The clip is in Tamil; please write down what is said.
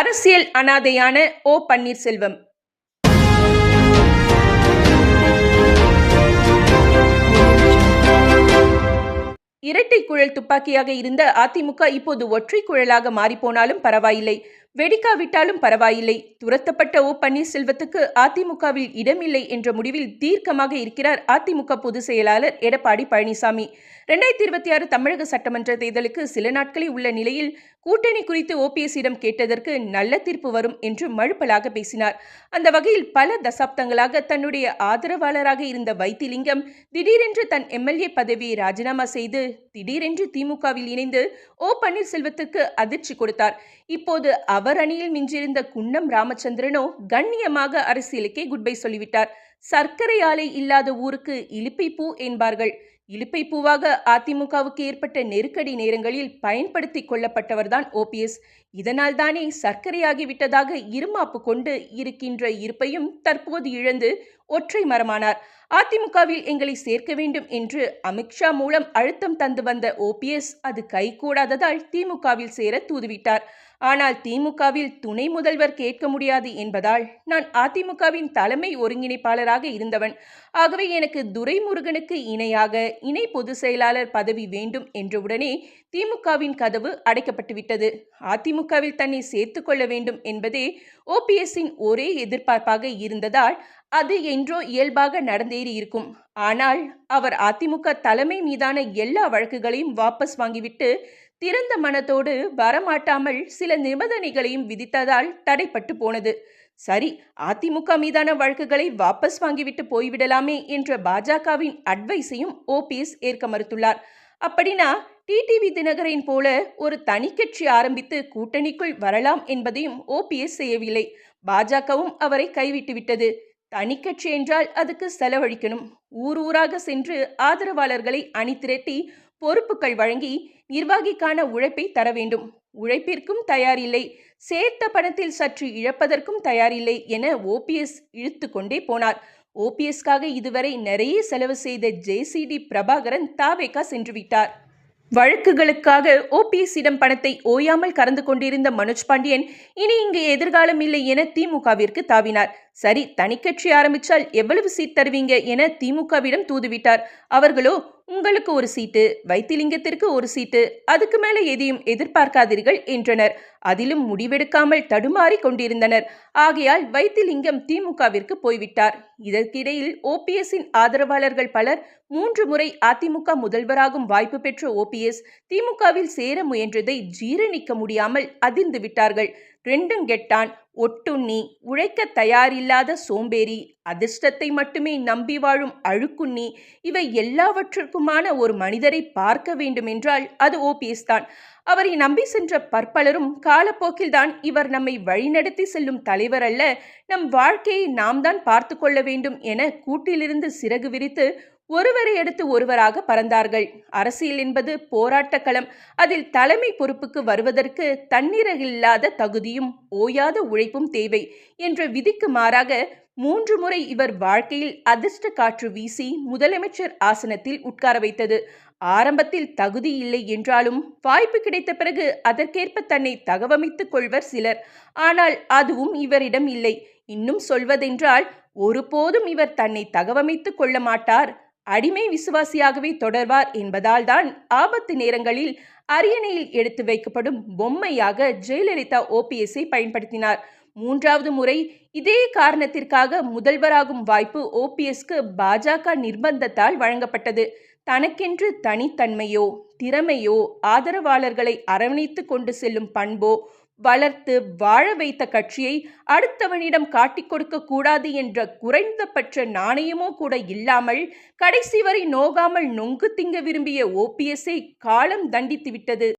அரசியல் அனாதையான ஓ. பன்னீர்செல்வம். இரட்டை குழல் துப்பாக்கியாக இருந்த அதிமுக இப்போது ஒற்றை குழலாக மாறிப்போனாலும் பரவாயில்லை, வெடிக்காவிட்டாலும் பரவாயில்லை. துரத்தப்பட்ட ஓ. பன்னீர்செல்வத்துக்கு அதிமுகவில் இடமில்லை என்ற முடிவில் தீர்க்கமாக இருக்கிறார் அதிமுக பொதுச் செயலாளர் எடப்பாடி பழனிசாமி. 2026 தமிழக சட்டமன்ற தேர்தலுக்கு சில நாட்களே உள்ள நிலையில் கூட்டணி குறித்து ஓபிஎஸ்ஸிடம் கேட்டதற்கு நல்ல தீர்ப்பு வரும் என்று மழுப்பலாக பேசினார். அந்த வகையில் பல தசாப்தங்களாக தன்னுடைய ஆதரவாளராக இருந்த வைத்திலிங்கம் திடீரென்று தன் எம்எல்ஏ பதவியை ராஜினாமா செய்து திடீரென்று திமுகவில் இணைந்து ஓ. பன்னீர்செல்வத்துக்கு அதிர்ச்சி கொடுத்தார். இப்போது அவர் அணியில் மிஞ்சிருந்த குன்னம் ராமச்சந்திரனோ கண்ணியமாக அரசியலுக்கே குட்பை சொல்லிவிட்டார். சர்க்கரை ஆலை இல்லாத ஊருக்கு இலுப்பை பூ என்பார்கள். இலுப்பை பூவாக அதிமுகவுக்கு ஏற்பட்ட நெருக்கடி நேரங்களில் பயன்படுத்தி கொள்ளப்பட்டவர்தான் ஓபிஎஸ். இதனால் தானே சர்க்கரையாகிவிட்டதாக இருமாப்பு கொண்டு இருக்கின்ற இருப்பையும் தற்போது இழந்து ஒற்றை மரமானார். அதிமுகவில் எங்களை சேர்க்க வேண்டும் என்று அமித்ஷா மூலம் அழுத்தம் தந்து வந்த ஓபிஎஸ் அது கைகூடாததால் திமுகவில் சேர தூதுவிட்டார். ஆனால் திமுகவில் துணை முதல்வர் கேட்க முடியாது என்பதால் நான் அதிமுகவின் தலைமை ஒருங்கிணைப்பாளராக இருந்தவன். ஆகவே எனக்கு துரைமுருகனுக்கு இணையாக இணை பொதுச் செயலாளர் பதவி வேண்டும் என்றவுடனே திமுகவின் கதவு அடைக்கப்பட்டுவிட்டது. அதிமுகவில் தன்னை சேர்த்து கொள்ள வேண்டும் என்பதே ஓபிஎஸ்ஸின் ஒரே எதிர்பார்ப்பாக இருந்ததால் அது என்றோ இயல்பாக நடந்தேறி இருக்கும். ஆனால் அவர் அதிமுக தலைமை மீதான எல்லா வழக்குகளையும் வாபஸ் வாங்கிவிட்டு திறந்த மனத்தோடு வரமாட்டாமல் சில நிபந்தனைகளையும் விதித்ததால் தடைப்பட்டு போனது. சரி, அதிமுக மீதான வழக்குகளை வாபஸ் வாங்கிவிட்டு போய்விடலாமே என்ற பாஜகவின் அட்வைஸையும் ஓபிஎஸ் ஏற்க மறுத்துள்ளார். அப்படின்னா டிடிவி தினகரன் போல ஒரு தனி கட்சி ஆரம்பித்து கூட்டணிக்குள் வரலாம் என்பதையும் ஓபிஎஸ் செய்யவில்லை. பாஜகவும் அவரை கைவிட்டு விட்டது. தனி கட்சி என்றால் அதுக்கு செலவழிக்கணும். ஊர் ஊராக சென்று ஆதரவாளர்களை அணி திரட்டி பொறுப்புகள் வழங்கி நிர்வாகிக்கான உழைப்பை தர வேண்டும். உழைப்பிற்கும் தயாரில்லை, சேர்த்த பணத்தில் சற்று இழப்பதற்கும் தயாரில்லை என ஓபிஎஸ் இழுத்து கொண்டே போனார். ஓபிஎஸ்காக இதுவரை நிறைய செலவு செய்த ஜேசிடி பிரபாகரன் தாவேகா சென்று விட்டார். வழக்குகளுக்காக ஓபிஎஸ்ஸிடம் பணத்தை ஓயாமல் கறந்து கொண்டிருந்த மனோஜ் பாண்டியன் இனி இங்கு எதிர்காலம் இல்லை என திமுகவிற்கு தாவினார். சரி, தனிக்கட்சி ஆரம்பிச்சால் எவ்வளவு சீட் தருவீங்க என திமுகவிடம் தூதுவிட்டார். அவர்களோ உங்களுக்கு ஒரு சீட்டு, வைத்திலிங்கத்திற்கு ஒரு சீட்டு, அதுக்கு மேலே எதையும் எதிர்பார்க்காதீர்கள் என்றனர். அதிலும் முடிவெடுக்காமல் தடுமாறி கொண்டிருந்தனர். ஆகையால் வைத்திலிங்கம் திமுகவிற்கு போய்விட்டார். இதற்கிடையில் ஓபிஎஸ்ஸின் ஆதரவாளர்கள் பலர் 3 முறை அதிமுக முதல்வராகும் வாய்ப்பு பெற்ற ஓபிஎஸ் திமுகவில் சேர முயன்றதை ஜீரணிக்க முடியாமல் அதிர்ந்து விட்டார்கள். ரெண்டும் கெட்டான், ஒட்டுண்ணி, உழைக்க தயாரில்லாத சோம்பேறி, அதிர்ஷ்டத்தை மட்டுமே நம்பி வாழும் அழுக்குண்ணி, இவை எல்லாவற்றிற்குமான ஒரு மனிதரை பார்க்க வேண்டுமென்றால் அது ஓபிஎஸ் தான். அவரை நம்பி சென்ற பற்பலரும் காலப்போக்கில்தான் இவர் நம்மை வழிநடத்தி செல்லும் தலைவர் அல்ல, நம் வாழ்க்கையை நாம் தான் பார்த்து கொள்ள வேண்டும் என கூட்டிலிருந்து சிறகு விரித்து ஒருவரை அடுத்து ஒருவராக பறந்தார்கள். அரசியல் என்பது போராட்ட களம். அதில் தலைமை பொறுப்புக்கு வருவதற்கு தன்னிறையில்லாத தகுதியும் ஓயாத உழைப்பும் தேவை என்ற விதிக்கு மாறாக 3 முறை இவர் வாழ்க்கையில் அதிர்ஷ்ட காற்று வீசி முதலமைச்சர் ஆசனத்தில் உட்கார வைத்தது. ஆரம்பத்தில் தகுதி இல்லை என்றாலும் வாய்ப்பு கிடைத்த பிறகு அதற்கேற்ப தன்னை தகவமைத்துக் கொள்வர் சிலர். ஆனால் அதுவும் இவரிடம் இல்லை. இன்னும் சொல்வதென்றால் ஒருபோதும் இவர் தன்னை தகவமைத்துக் கொள்ள மாட்டார், அடிமை விசுவாசியாகவே தொடர்வார் என்பதால் தான் ஆபத்து நேரங்களில் அரியணையில் எடுத்து வைக்கப்படும் பொம்மையாக ஜெயலலிதா ஓபிஎஸ்ஸை பயன்படுத்தினார். 3வது முறை இதே காரணத்திற்காக முதல்வராகும் வாய்ப்பு ஓபிஎஸ்க்கு பாஜக நிர்பந்தத்தால் வழங்கப்பட்டது. தனக்கென்று தனித்தன்மையோ திறமையோ ஆதரவாளர்களை அரவணைத்து கொண்டு செல்லும் பண்போ வளர்த்து வாழ வைத்த கட்சியை அடுத்தவனிடம் காட்டிக் கொடுக்க கூடாது என்ற குறைந்தபட்ச நாணயமோ கூட இல்லாமல் கடைசி வரை நோகாமல் நொங்கு திங்க விரும்பிய ஓபிஎஸ்ஸை காலம் தண்டித்து விட்டது.